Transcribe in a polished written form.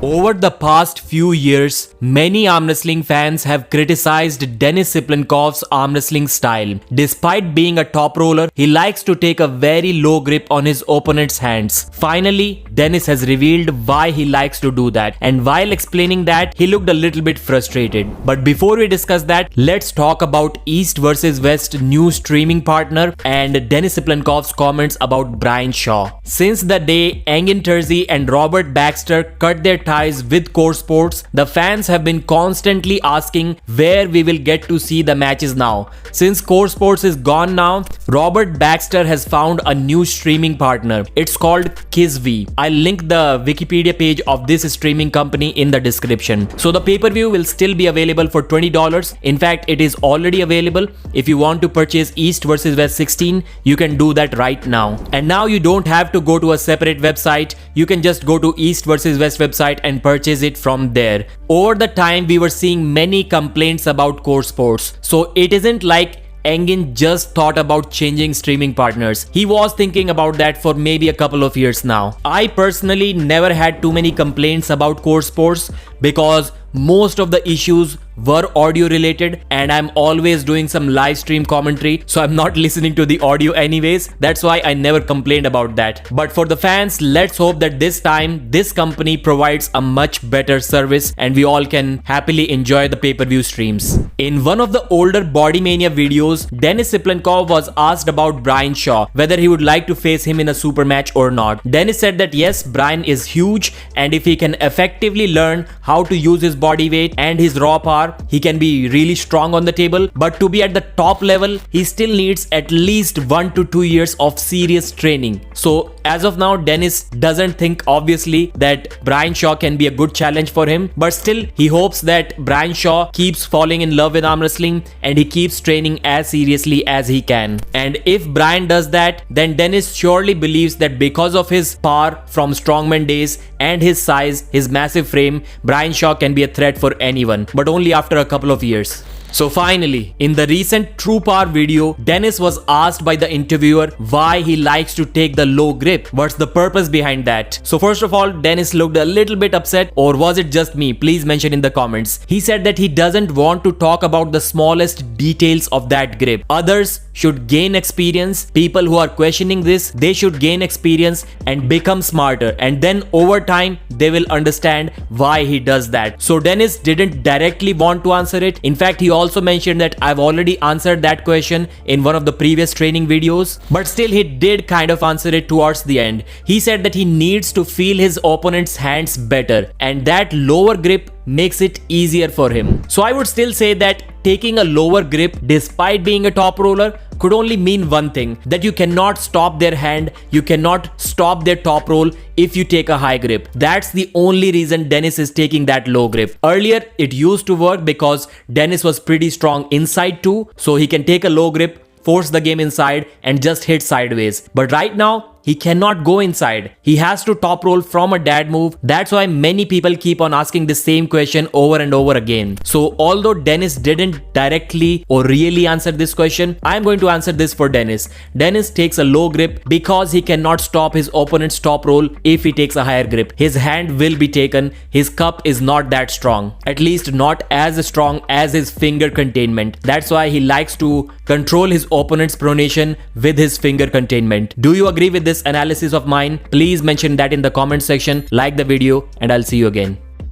Over the past few years, many arm wrestling fans have criticized Denis CYPLENKOV's arm wrestling style. Despite being a top roller, he likes to take a very low grip on his opponent's hands. Finally, Denis has revealed why he likes to do that, and while explaining that, he looked a little bit frustrated. But before we discuss that, let's talk about East vs West new streaming partner and Denis CYPLENKOV's comments about Brian Shaw. Since the day Engin Terzi and Robert Baxter cut their ties with Core Sports, the fans have been constantly asking where we will get to see the matches now. Since Core Sports is gone now, Robert Baxter has found a new streaming partner. It's called KISV. I'll link the Wikipedia page of this streaming company in the description. So the pay-per-view will still be available for $20. In fact, it is already available. If you want to purchase East vs West 16, you can do that right now. And now you don't have to go to a separate website. You can just go to East vs West website and purchase it from there. Over the time, we were seeing many complaints about Core Sports. So it isn't like Engin just thought about changing streaming partners. He was thinking about that for maybe a couple of years now. I personally never had too many complaints about Core Sports because most of the issues were audio related, and I'm always doing some live stream commentary, so I'm not listening to the audio anyways. That's why I never complained about that. But for the fans, let's hope that this time this company provides a much better service and we all can happily enjoy the pay-per-view streams. In one of the older Body Mania videos, Denis CYPLENKOV was asked about Brian Shaw, whether he would like to face him in a super match or not. Denis said that yes, Brian is huge, and if he can effectively learn how to use his body weight and his raw power, he can be really strong on the table. But to be at the top level, he still needs at least 1 to 2 years of serious training. So as of now, Denis doesn't think obviously that Brian Shaw can be a good challenge for him, but still he hopes that Brian Shaw keeps falling in love with arm wrestling and he keeps training as seriously as he can. And if Brian does that, then Denis surely believes that because of his power from strongman days and his size, his massive frame, Brian Shaw can be a threat for anyone, but only after a couple of years. So finally, in the recent True Power video, Denis was asked by the interviewer why he likes to take the low grip. What's the purpose behind that? So first of all, Denis looked a little bit upset, or was it just me? Please mention in the comments. He said that he doesn't want to talk about the smallest details of that grip. Others should gain experience. People who are questioning this, they should gain experience and become smarter, and then over time they will understand why he does that. So Denis didn't directly want to answer it. In fact, he also mentioned that I've already answered that question in one of the previous training videos, but still he did kind of answer it towards the end. He said that he needs to feel his opponent's hands better, and that lower grip makes it easier for him. So I would still say that taking a lower grip despite being a top roller could only mean one thing, that you cannot stop their hand, you cannot stop their top roll if you take a high grip. That's the only reason Denis is taking that low grip. Earlier it used to work because Denis was pretty strong inside too, so he can take a low grip, force the game inside and just hit sideways. But right now, he cannot go inside. He has to top roll from a dad move. That's why many people keep on asking the same question over and over again. So although Denis didn't directly or really answer this question, I'm going to answer this for Denis. Denis takes a low grip because he cannot stop his opponent's top roll if he takes a higher grip. His hand will be taken. His cup is not that strong. At least not as strong as his finger containment. That's why he likes to control his opponent's pronation with his finger containment. Do you agree with this analysis of mine? Please mention that in the comment section, like the video, and I'll see you again.